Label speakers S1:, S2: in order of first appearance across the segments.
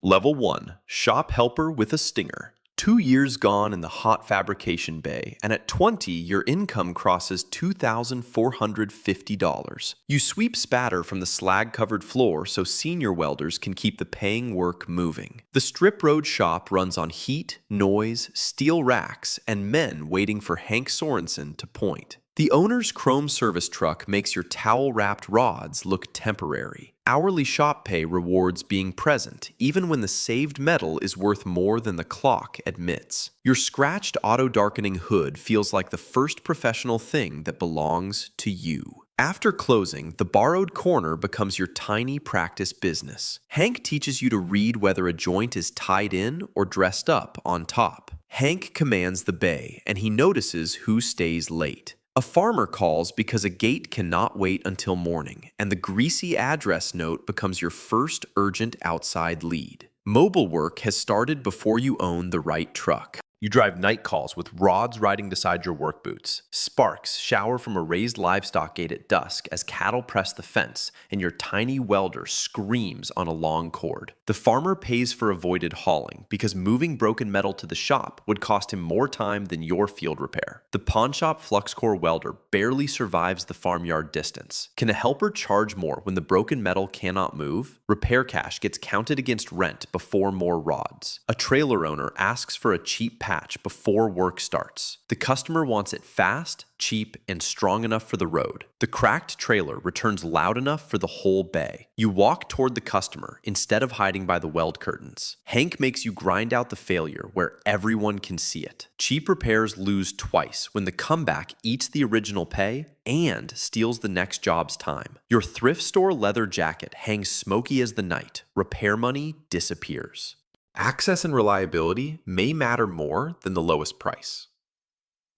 S1: Level 1, Shop Helper with a Stinger. 2 years gone in the hot fabrication bay, and at 20, your income crosses $2,450. You sweep spatter from the slag-covered floor so senior welders can keep the paying work moving. The strip road shop runs on heat, noise, steel racks, and men waiting for Hank Sorensen to point. The owner's chrome service truck makes your towel-wrapped rods look temporary. Hourly shop pay rewards being present, even when the saved metal is worth more than the clock admits. Your scratched auto-darkening hood feels like the first professional thing that belongs to you. After closing, the borrowed corner becomes your tiny practice business. Hank teaches you to read whether a joint is tied in or dressed up on top. Hank commands the bay, and he notices who stays late. A farmer calls because a gate cannot wait until morning, and the greasy address note becomes your first urgent outside lead. Mobile work has started before you own the right truck. You drive night calls with rods riding beside your work boots. Sparks shower from a raised livestock gate at dusk as cattle press the fence, and your tiny welder screams on a long cord. The farmer pays for avoided hauling because moving broken metal to the shop would cost him more time than your field repair. The pawnshop flux core welder barely survives the farmyard distance. Can a helper charge more when the broken metal cannot move? Repair cash gets counted against rent before more rods. A trailer owner asks for a cheap patch before work starts. The customer wants it fast, cheap, and strong enough for the road. The cracked trailer returns loud enough for the whole bay. You walk toward the customer instead of hiding by the weld curtains. Hank makes you grind out the failure where everyone can see it. Cheap repairs lose twice when the comeback eats the original pay and steals the next job's time. Your thrift store leather jacket hangs smoky as the night. Repair money disappears. Access and reliability may matter more than the lowest price.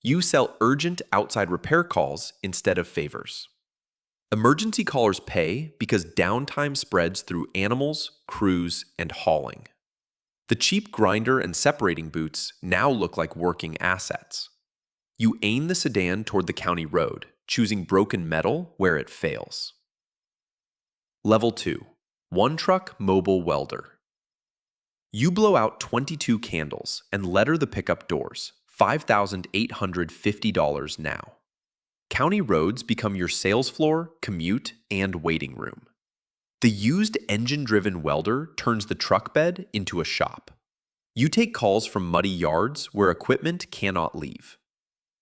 S1: You sell urgent outside repair calls instead of favors. Emergency callers pay because downtime spreads through animals, crews, and hauling. The cheap grinder and separating boots now look like working assets. You aim the sedan toward the county road, choosing broken metal where it fails. Level 2, One Truck Mobile Welder. You blow out 22 candles and letter the pickup doors, $5,850 now. County roads become your sales floor, commute, and waiting room. The used engine-driven welder turns the truck bed into a shop. You take calls from muddy yards where equipment cannot leave.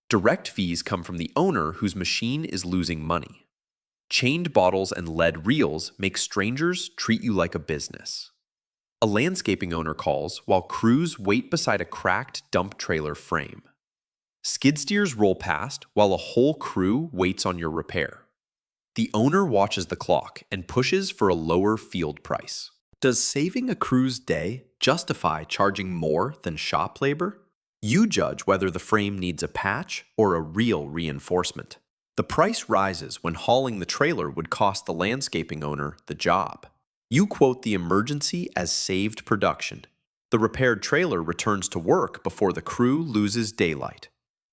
S1: Direct fees come from the owner whose machine is losing money. Chained bottles and lead reels make strangers treat you like a business. A landscaping owner calls while crews wait beside a cracked dump trailer frame. Skid steers roll past while a whole crew waits on your repair. The owner watches the clock and pushes for a lower field price. Does saving a crew's day justify charging more than shop labor? You judge whether the frame needs a patch or a real reinforcement. The price rises when hauling the trailer would cost the landscaping owner the job. You quote the emergency as saved production. The repaired trailer returns to work before the crew loses daylight.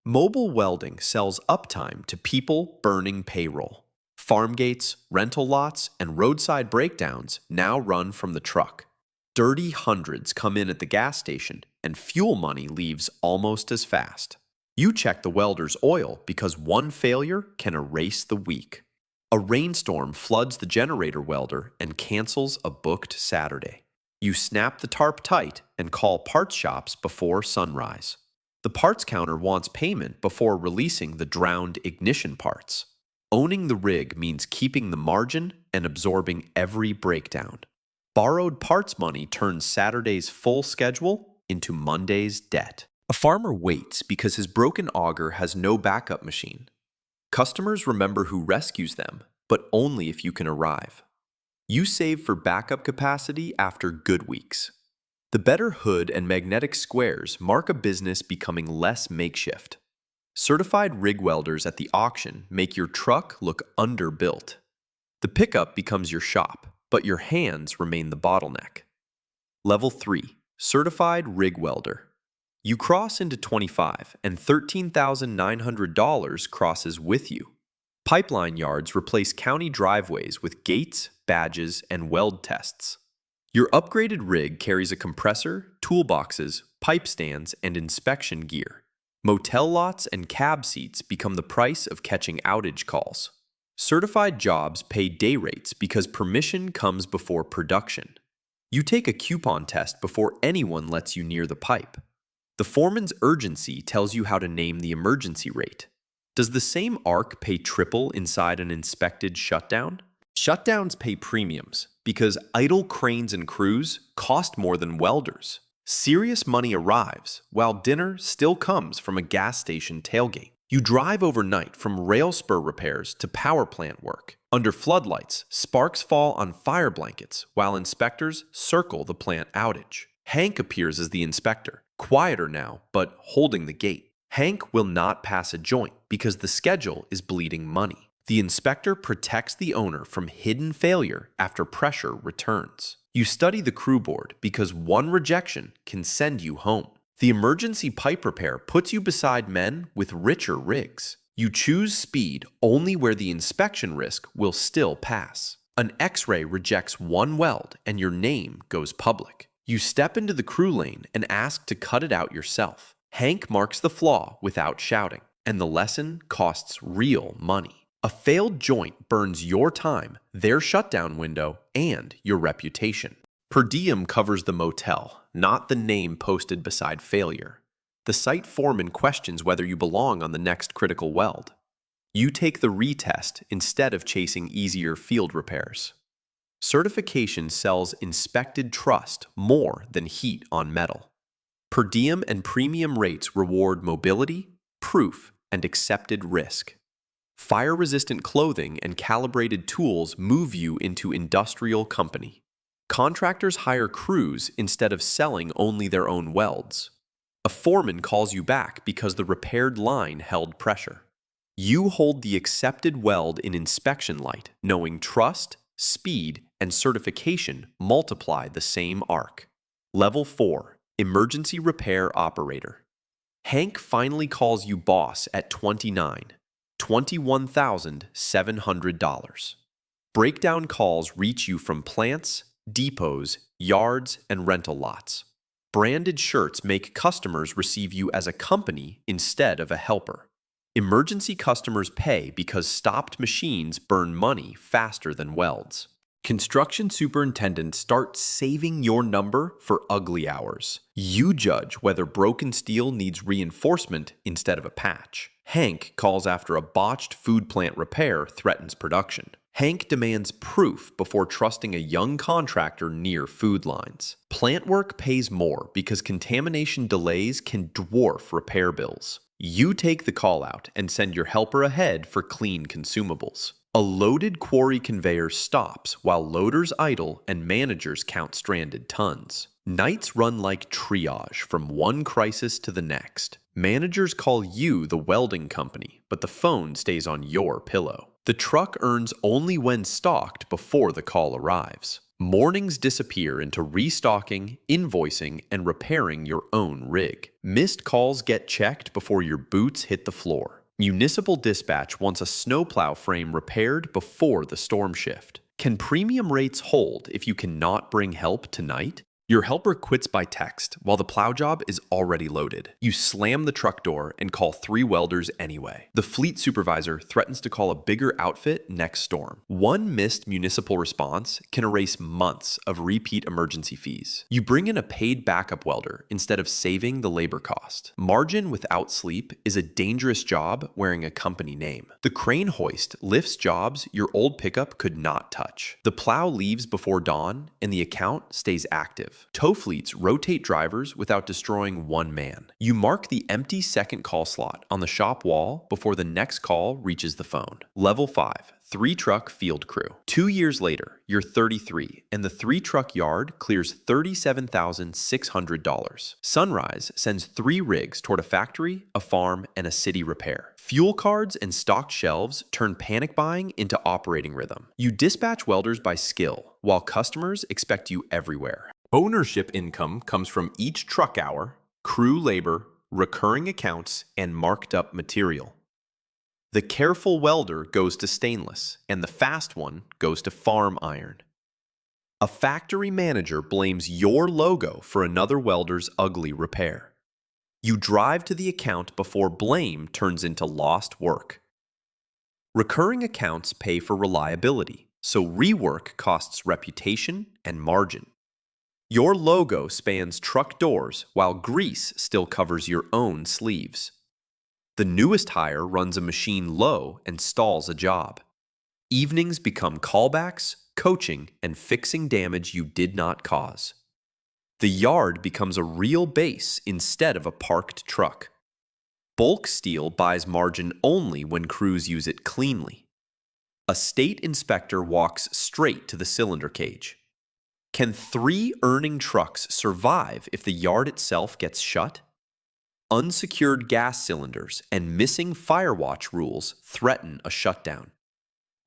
S1: Mobile welding sells uptime to people burning payroll. Farm gates, rental lots, and roadside breakdowns now run from the truck. Dirty hundreds come in at the gas station, and fuel money leaves almost as fast. You check the welder's oil because one failure can erase the week. A rainstorm floods the generator welder and cancels a booked Saturday. You snap the tarp tight and call parts shops before sunrise. The parts counter wants payment before releasing the drowned ignition parts. Owning the rig means keeping the margin and absorbing every breakdown. Borrowed parts money turns Saturday's full schedule into Monday's debt. A farmer waits because his broken auger has no backup machine. Customers remember who rescues them, but only if you can arrive. You save for backup capacity after good weeks. The better hood and magnetic squares mark a business becoming less makeshift. Certified rig welders at the auction make your truck look underbuilt. The pickup becomes your shop, but your hands remain the bottleneck. Level 3, Certified Rig Welder. You cross into 25, and $13,900 crosses with you. Pipeline yards replace county driveways with gates, badges, and weld tests. Your upgraded rig carries a compressor, toolboxes, pipe stands, and inspection gear. Motel lots and cab seats become the price of catching outage calls. Certified jobs pay day rates because permission comes before production. You take a coupon test before anyone lets you near the pipe. The foreman's urgency tells you how to name the emergency rate. Does the same arc pay triple inside an inspected shutdown? Shutdowns pay premiums because idle cranes and crews cost more than welders. Serious money arrives while dinner still comes from a gas station tailgate. You drive overnight from rail spur repairs to power plant work. Under floodlights, sparks fall on fire blankets while inspectors circle the plant outage. Hank appears as the inspector, quieter now, but holding the gate. Hank will not pass a joint because the schedule is bleeding money. The inspector protects the owner from hidden failure after pressure returns. You study the crew board because one rejection can send you home. The emergency pipe repair puts you beside men with richer rigs. You choose speed only where the inspection risk will still pass. An X-ray rejects one weld and your name goes public. You step into the crew lane and ask to cut it out yourself. Hank marks the flaw without shouting, and the lesson costs real money. A failed joint burns your time, their shutdown window, and your reputation. Per diem covers the motel, not the name posted beside failure. The site foreman questions whether you belong on the next critical weld. You take the retest instead of chasing easier field repairs. Certification sells inspected trust more than heat on metal. Per diem and premium rates reward mobility, proof, and accepted risk. Fire-resistant clothing and calibrated tools move you into industrial company. Contractors hire crews instead of selling only their own welds. A foreman calls you back because the repaired line held pressure. You hold the accepted weld in inspection light, knowing trust, speed, and certification multiply the same arc. Level 4, Emergency Repair Operator. Hank finally calls you boss at 29, $21,700. Breakdown calls reach you from plants, depots, yards, and rental lots. Branded shirts make customers receive you as a company instead of a helper. Emergency customers pay because stopped machines burn money faster than welds. Construction superintendents start saving your number for ugly hours. You judge whether broken steel needs reinforcement instead of a patch. Hank calls after a botched food plant repair threatens production. Hank demands proof before trusting a young contractor near food lines. Plant work pays more because contamination delays can dwarf repair bills. You take the call out and send your helper ahead for clean consumables. A loaded quarry conveyor stops while loaders idle and managers count stranded tons. Nights run like triage from one crisis to the next. Managers call you the welding company, but the phone stays on your pillow. The truck earns only when stocked before the call arrives. Mornings disappear into restocking, invoicing, and repairing your own rig. Missed calls get checked before your boots hit the floor. Municipal dispatch wants a snowplow frame repaired before the storm shift. Can premium rates hold if you cannot bring help tonight? Your helper quits by text while the plow job is already loaded. You slam the truck door and call 3 welders anyway. The fleet supervisor threatens to call a bigger outfit next storm. One missed municipal response can erase months of repeat emergency fees. You bring in a paid backup welder instead of saving the labor cost. Margin without sleep is a dangerous job wearing a company name. The crane hoist lifts jobs your old pickup could not touch. The plow leaves before dawn and the account stays active. Tow fleets rotate drivers without destroying one man. You mark the empty second call slot on the shop wall before the next call reaches the phone. Level 5, 3-truck field crew. 2 years later, you're 33, and the 3-truck yard clears $37,600. Sunrise sends 3 rigs toward a factory, a farm, and a city repair. Fuel cards and stocked shelves turn panic buying into operating rhythm. You dispatch welders by skill, while customers expect you everywhere. Ownership income comes from each truck hour, crew labor, recurring accounts, and marked up material. The careful welder goes to stainless, and the fast one goes to farm iron. A factory manager blames your logo for another welder's ugly repair. You drive to the account before blame turns into lost work. Recurring accounts pay for reliability, so rework costs reputation and margin. Your logo spans truck doors while grease still covers your own sleeves. The newest hire runs a machine low and stalls a job. Evenings become callbacks, coaching, and fixing damage you did not cause. The yard becomes a real base instead of a parked truck. Bulk steel buys margin only when crews use it cleanly. A state inspector walks straight to the cylinder cage. Can 3 earning trucks survive if the yard itself gets shut? Unsecured gas cylinders and missing firewatch rules threaten a shutdown.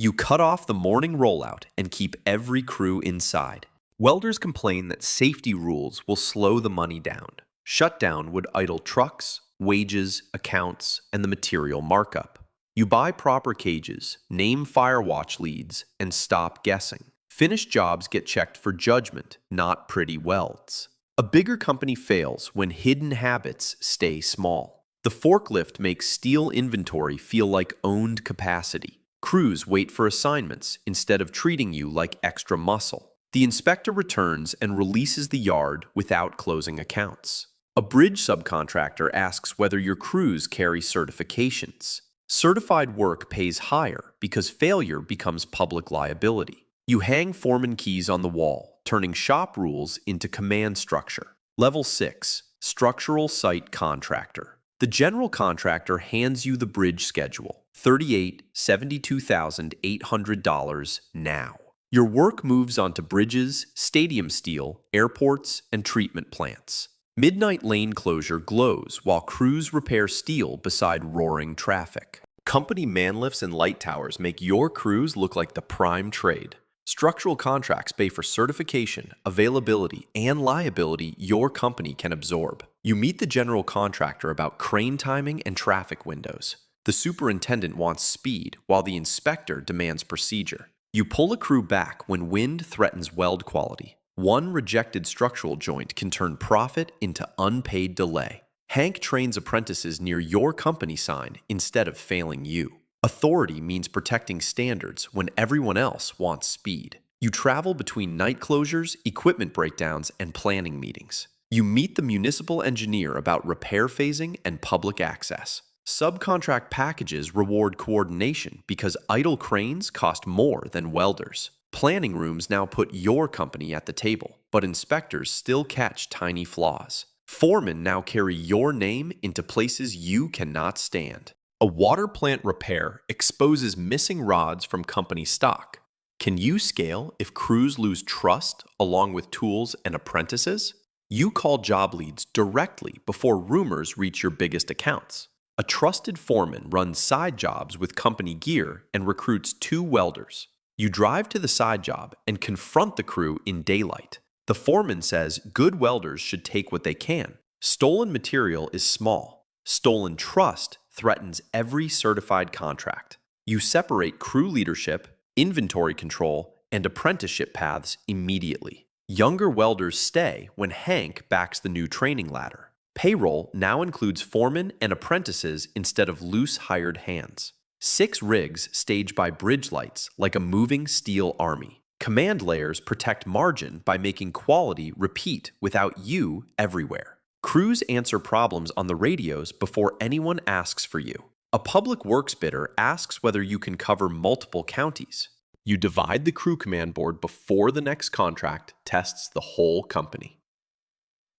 S1: You cut off the morning rollout and keep every crew inside. Welders complain that safety rules will slow the money down. Shutdown would idle trucks, wages, accounts, and the material markup. You buy proper cages, name firewatch leads, and stop guessing. Finished jobs get checked for judgment, not pretty welds. A bigger company fails when hidden habits stay small. The forklift makes steel inventory feel like owned capacity. Crews wait for assignments instead of treating you like extra muscle. The inspector returns and releases the yard without closing accounts. A bridge subcontractor asks whether your crews carry certifications. Certified work pays higher because failure becomes public liability. You hang foreman keys on the wall, turning shop rules into command structure. Level 6, Structural Site Contractor. The general contractor hands you the bridge schedule, $72,800 now. Your work moves onto bridges, stadium steel, airports, and treatment plants. Midnight lane closure glows while crews repair steel beside roaring traffic. Company manlifts and light towers make your crews look like the prime trade. Structural contracts pay for certification, availability, and liability your company can absorb. You meet the general contractor about crane timing and traffic windows. The superintendent wants speed, while the inspector demands procedure. You pull a crew back when wind threatens weld quality. One rejected structural joint can turn profit into unpaid delay. Hank trains apprentices near your company sign instead of failing you. Authority means protecting standards when everyone else wants speed. You travel between night closures, equipment breakdowns, and planning meetings. You meet the municipal engineer about repair phasing and public access. Subcontract packages reward coordination because idle cranes cost more than welders. Planning rooms now put your company at the table, but inspectors still catch tiny flaws. Foremen now carry your name into places you cannot stand. A water plant repair exposes missing rods from company stock. Can you scale if crews lose trust along with tools and apprentices? You call job leads directly before rumors reach your biggest accounts. A trusted foreman runs side jobs with company gear and recruits 2 welders. You drive to the side job and confront the crew in daylight. The foreman says good welders should take what they can. Stolen material is small. Stolen trust threatens every certified contract. You separate crew leadership, inventory control, and apprenticeship paths immediately. Younger welders stay when Hank backs the new training ladder. Payroll now includes foremen and apprentices instead of loose hired hands. 6 rigs stage by bridge lights like a moving steel army. Command layers protect margin by making quality repeat without you everywhere. Crews answer problems on the radios before anyone asks for you. A public works bidder asks whether you can cover multiple counties. You divide the crew command board before the next contract tests the whole company.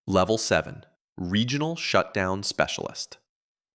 S1: Level 7. Regional Shutdown Specialist.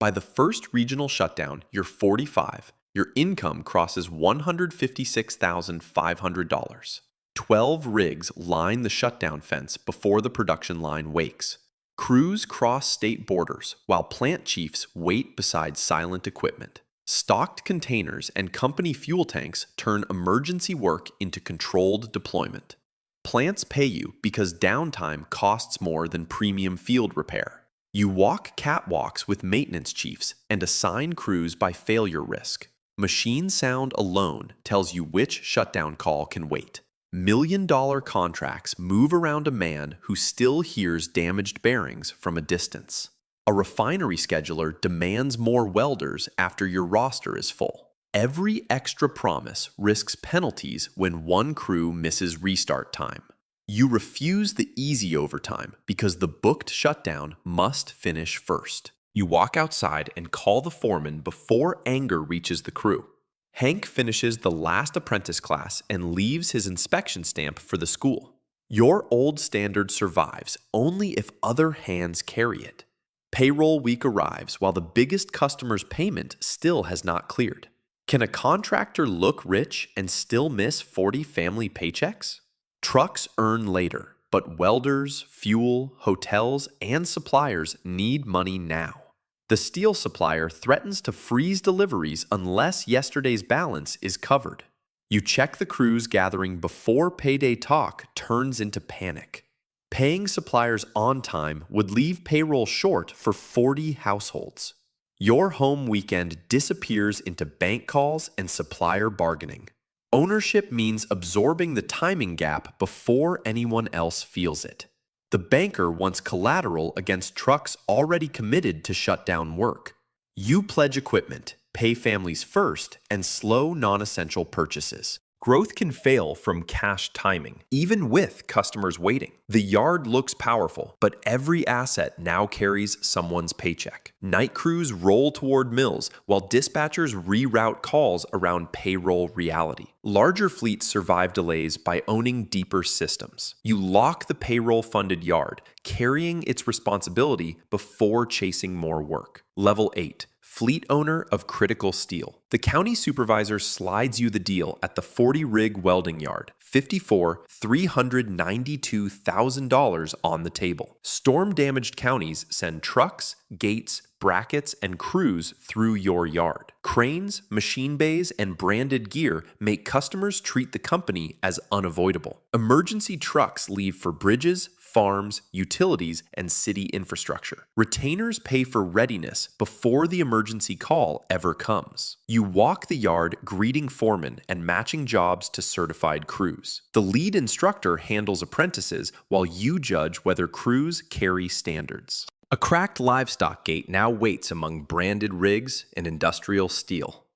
S1: By the first regional shutdown, you're 45. Your income crosses $156,500. 12 rigs line the shutdown fence before the production line wakes. Crews cross state borders while plant chiefs wait beside silent equipment. Stocked containers and company fuel tanks turn emergency work into controlled deployment. Plants pay you because downtime costs more than premium field repair. You walk catwalks with maintenance chiefs and assign crews by failure risk. Machine sound alone tells you which shutdown call can wait. Million-dollar contracts move around a man who still hears damaged bearings from a distance. A refinery scheduler demands more welders after your roster is full. Every extra promise risks penalties when one crew misses restart time. You refuse the easy overtime because the booked shutdown must finish first. You walk outside and call the foreman before anger reaches the crew. Hank finishes the last apprentice class and leaves his inspection stamp for the school. Your old standard survives only if other hands carry it. Payroll week arrives while the biggest customer's payment still has not cleared. Can a contractor look rich and still miss 40 family paychecks? Trucks earn later, but welders, fuel, hotels, and suppliers need money now. The steel supplier threatens to freeze deliveries unless yesterday's balance is covered. You check the crews gathering before payday talk turns into panic. Paying suppliers on time would leave payroll short for 40 households. Your home weekend disappears into bank calls and supplier bargaining. Ownership means absorbing the timing gap before anyone else feels it. The banker wants collateral against trucks already committed to shut down work. You pledge equipment, pay families first, and slow non-essential purchases. Growth can fail from cash timing, even with customers waiting. The yard looks powerful, but every asset now carries someone's paycheck. Night crews roll toward mills, while dispatchers reroute calls around payroll reality. Larger fleets survive delays by owning deeper systems. You lock the payroll-funded yard, carrying its responsibility before chasing more work. Level 8. Fleet owner of critical steel. The county supervisor slides you the deal at the 40-rig welding yard, $392,000 on the table. Storm-damaged counties send trucks, gates, brackets, and crews through your yard. Cranes, machine bays, and branded gear make customers treat the company as unavoidable. Emergency trucks leave for bridges, farms, utilities, and city infrastructure. Retainers pay for readiness before the emergency call ever comes. You walk the yard greeting foremen and matching jobs to certified crews. The lead instructor handles apprentices while you judge whether crews carry standards. A cracked livestock gate now waits among branded rigs and industrial steel.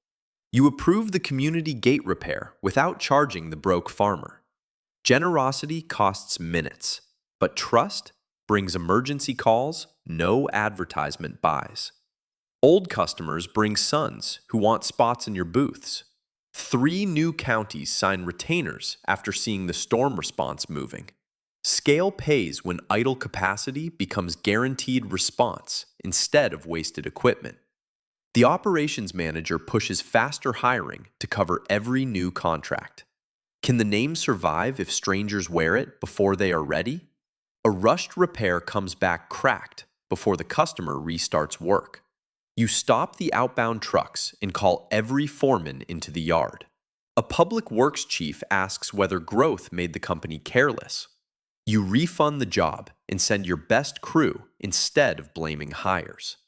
S1: You approve the community gate repair without charging the broke farmer. Generosity costs minutes, but trust brings emergency calls no advertisement buys. Old customers bring sons who want spots in your booths. 3 new counties sign retainers after seeing the storm response moving. Scale pays when idle capacity becomes guaranteed response instead of wasted equipment. The operations manager pushes faster hiring to cover every new contract. Can the name survive if strangers wear it before they are ready? A rushed repair comes back cracked before the customer restarts work. You stop the outbound trucks and call every foreman into the yard. A public works chief asks whether growth made the company careless. You refund the job and send your best crew instead of blaming hires.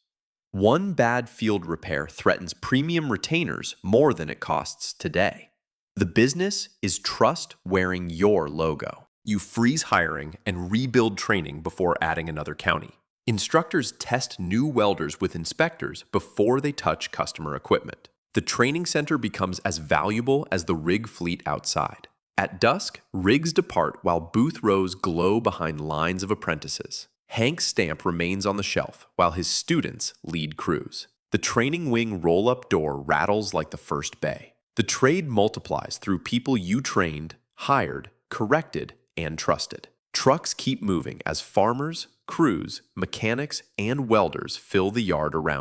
S1: One bad field repair threatens premium retainers more than it costs today. The business is trust wearing your logo. You freeze hiring and rebuild training before adding another county. Instructors test new welders with inspectors before they touch customer equipment. The training center becomes as valuable as the rig fleet outside. At dusk, rigs depart while booth rows glow behind lines of apprentices. Hank's stamp remains on the shelf while his students lead crews. The training wing roll-up door rattles like the first bay. The trade multiplies through people you trained, hired, corrected, and trusted. Trucks keep moving as farmers, crews, mechanics, and welders fill the yard around